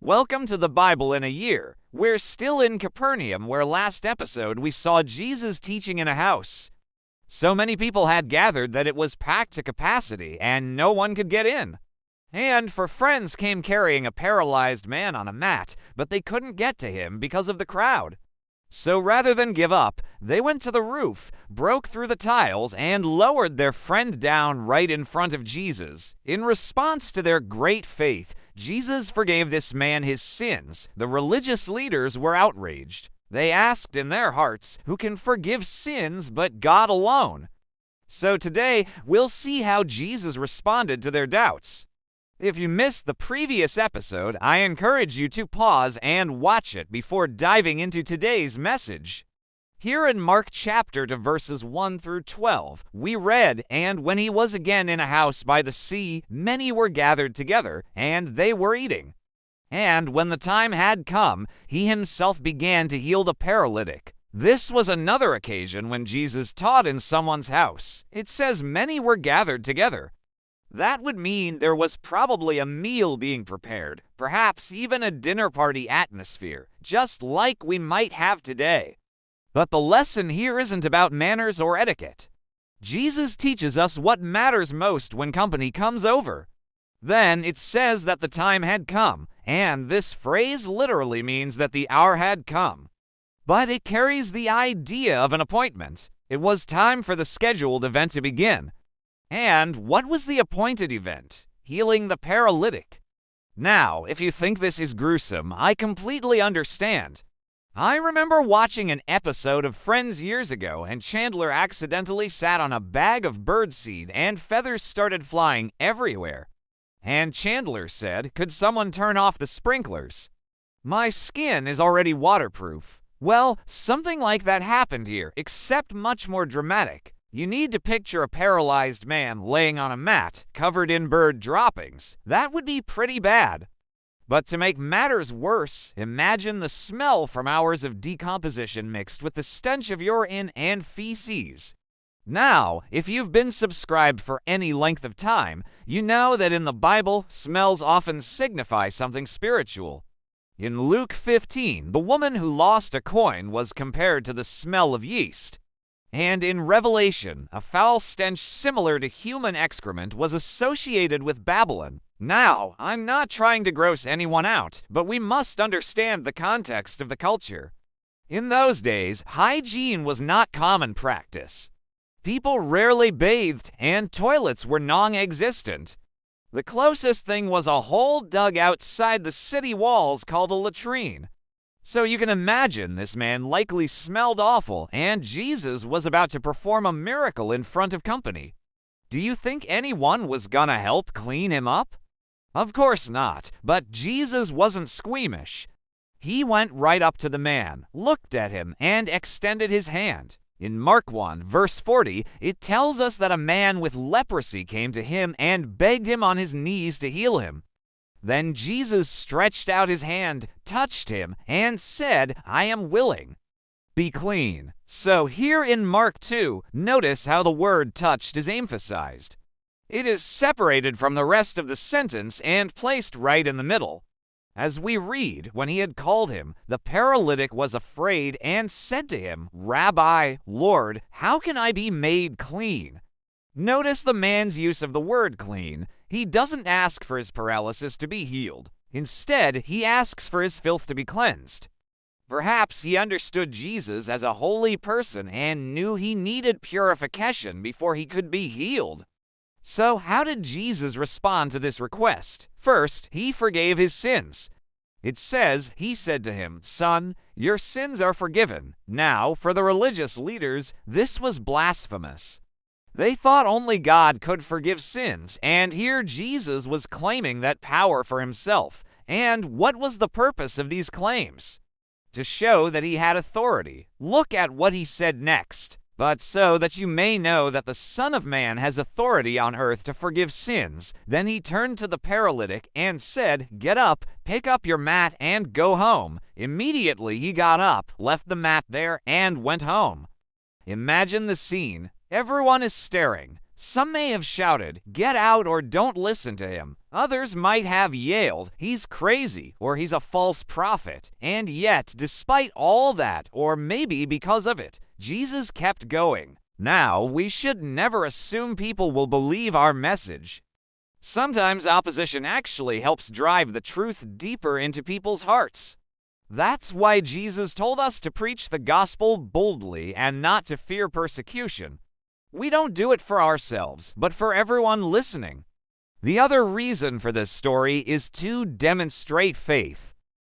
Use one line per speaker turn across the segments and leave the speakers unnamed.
Welcome to the Bible in a Year. We're still in Capernaum, where last episode we saw Jesus teaching in a house. So many people had gathered that it was packed to capacity and no one could get in. And for friends came carrying a paralyzed man on a mat, but they couldn't get to him because of the crowd. So rather than give up, they went to the roof, broke through the tiles, and lowered their friend down right in front of Jesus. In response to their great faith, Jesus forgave this man his sins. The religious leaders were outraged. They asked in their hearts, who can forgive sins but God alone? So today, we'll see how Jesus responded to their doubts. If you missed the previous episode, I encourage you to pause and watch it before diving into today's message. Here in Mark chapter to verses 1 through 12, we read, "And when he was again in a house by the sea, many were gathered together, and they were eating. And when the time had come, he himself began to heal the paralytic." This was another occasion when Jesus taught in someone's house. It says many were gathered together. That would mean there was probably a meal being prepared, perhaps even a dinner party atmosphere, just like we might have today. But the lesson here isn't about manners or etiquette. Jesus teaches us what matters most when company comes over. Then it says that the time had come, and this phrase literally means that the hour had come. But it carries the idea of an appointment. It was time for the scheduled event to begin. And what was the appointed event? Healing the paralytic. Now, if you think this is gruesome, I completely understand. I remember watching an episode of Friends years ago, and Chandler accidentally sat on a bag of birdseed and feathers started flying everywhere. And Chandler said, "Could someone turn off the sprinklers? My skin is already waterproof." Well, something like that happened here, except much more dramatic. You need to picture a paralyzed man laying on a mat, covered in bird droppings. That would be pretty bad. But to make matters worse, imagine the smell from hours of decomposition mixed with the stench of urine and feces. Now, if you've been subscribed for any length of time, you know that in the Bible, smells often signify something spiritual. In Luke 15, the woman who lost a coin was compared to the smell of yeast. And in Revelation, a foul stench similar to human excrement was associated with Babylon. Now, I'm not trying to gross anyone out, but we must understand the context of the culture. In those days, hygiene was not common practice. People rarely bathed, and toilets were non-existent. The closest thing was a hole dug outside the city walls called a latrine. So you can imagine this man likely smelled awful, and Jesus was about to perform a miracle in front of company. Do you think anyone was gonna help clean him up? Of course not, but Jesus wasn't squeamish. He went right up to the man, looked at him, and extended his hand. In Mark 1, verse 40, it tells us that a man with leprosy came to him and begged him on his knees to heal him. Then Jesus stretched out his hand, touched him, and said, "I am willing. Be clean." So here in Mark 2, notice how the word touched is emphasized. It is separated from the rest of the sentence and placed right in the middle. As we read, when he had called him, the paralytic was afraid and said to him, "Rabbi, Lord, how can I be made clean?" Notice the man's use of the word clean. He doesn't ask for his paralysis to be healed. Instead, he asks for his filth to be cleansed. Perhaps he understood Jesus as a holy person and knew he needed purification before he could be healed. So how did Jesus respond to this request? First, he forgave his sins. It says, he said to him, "Son, your sins are forgiven." Now, for the religious leaders, this was blasphemous. They thought only God could forgive sins, and here Jesus was claiming that power for himself. And what was the purpose of these claims? To show that he had authority. Look at what he said next. "But so that you may know that the Son of Man has authority on earth to forgive sins." Then he turned to the paralytic and said, "Get up, pick up your mat, and go home." Immediately he got up, left the mat there, and went home. Imagine the scene. Everyone is staring. Some may have shouted, "Get out or don't listen to him." Others might have yelled, "He's crazy," or "He's a false prophet." And yet, despite all that, or maybe because of it, Jesus kept going. Now, we should never assume people will believe our message. Sometimes opposition actually helps drive the truth deeper into people's hearts. That's why Jesus told us to preach the gospel boldly and not to fear persecution. We don't do it for ourselves, but for everyone listening. The other reason for this story is to demonstrate faith.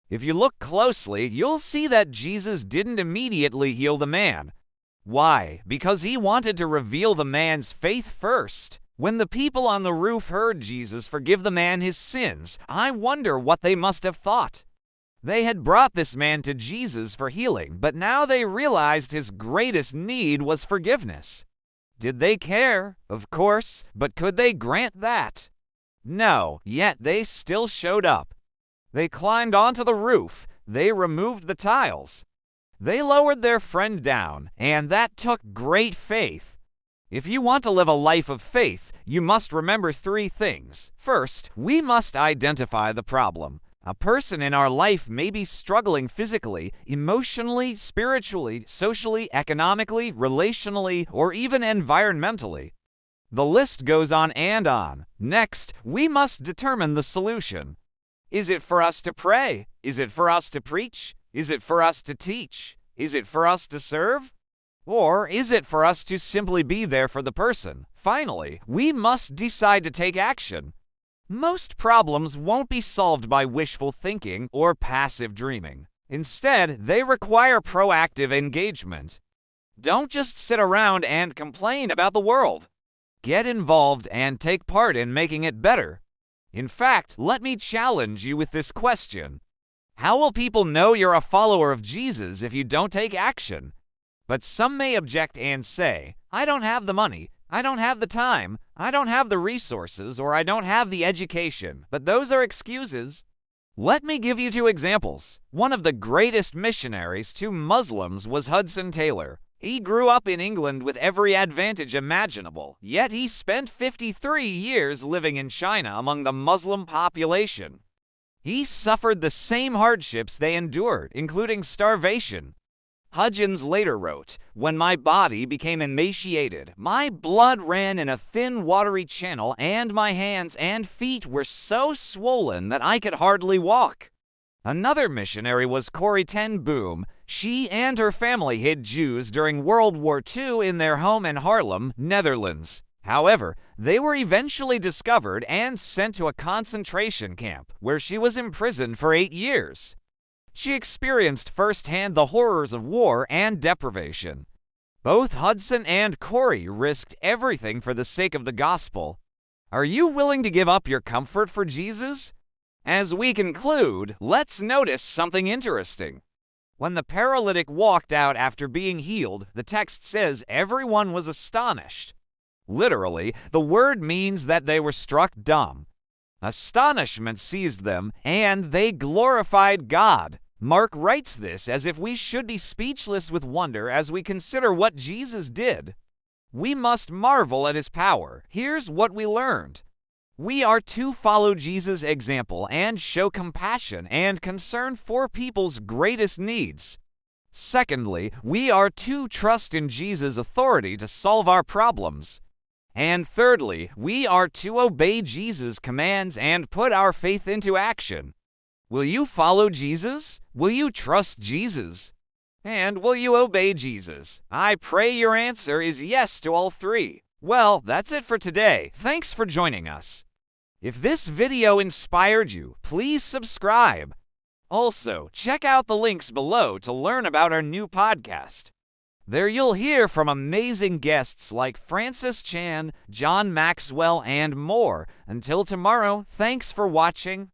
If you look closely, you'll see that Jesus didn't immediately heal the man. Why? Because he wanted to reveal the man's faith first. When the people on the roof heard Jesus forgive the man his sins, I wonder what they must have thought. They had brought this man to Jesus for healing, but now they realized his greatest need was forgiveness. Did they care? Of course, but could they grant that? No, yet they still showed up. They climbed onto the roof, they removed the tiles. They lowered their friend down, and that took great faith. If you want to live a life of faith, you must remember 3 things. First, we must identify the problem. A person in our life may be struggling physically, emotionally, spiritually, socially, economically, relationally, or even environmentally. The list goes on and on. Next, we must determine the solution. Is it for us to pray? Is it for us to preach? Is it for us to teach? Is it for us to serve? Or is it for us to simply be there for the person? Finally, we must decide to take action. Most problems won't be solved by wishful thinking or passive dreaming. Instead, they require proactive engagement. Don't just sit around and complain about the world. Get involved and take part in making it better. In fact, let me challenge you with this question. How will people know you're a follower of Jesus if you don't take action? But some may object and say, "I don't have the money. I don't have the time, I don't have the resources, or I don't have the education." But those are excuses. Let me give you 2 examples. One of the greatest missionaries to Muslims was Hudson Taylor. He grew up in England with every advantage imaginable, yet he spent 53 years living in China among the Muslim population. He suffered the same hardships they endured, including starvation. Hudgens later wrote, "When my body became emaciated, my blood ran in a thin watery channel, and my hands and feet were so swollen that I could hardly walk." Another missionary was Corrie ten Boom. She and her family hid Jews during World War II in their home in Haarlem, Netherlands. However, they were eventually discovered and sent to a concentration camp, where she was imprisoned for 8 years. She experienced firsthand the horrors of war and deprivation. Both Hudson and Corrie risked everything for the sake of the gospel. Are you willing to give up your comfort for Jesus? As we conclude, let's notice something interesting. When the paralytic walked out after being healed, the text says everyone was astonished. Literally, the word means that they were struck dumb. Astonishment seized them, and they glorified God. Mark writes this as if we should be speechless with wonder as we consider what Jesus did. We must marvel at his power. Here's what we learned. We are to follow Jesus' example and show compassion and concern for people's greatest needs. Secondly, we are to trust in Jesus' authority to solve our problems. And thirdly, we are to obey Jesus' commands and put our faith into action. Will you follow Jesus? Will you trust Jesus? And will you obey Jesus? I pray your answer is yes to all 3. Well, that's it for today. Thanks for joining us. If this video inspired you, please subscribe. Also, check out the links below to learn about our new podcast. There you'll hear from amazing guests like Francis Chan, John Maxwell, and more. Until tomorrow, thanks for watching.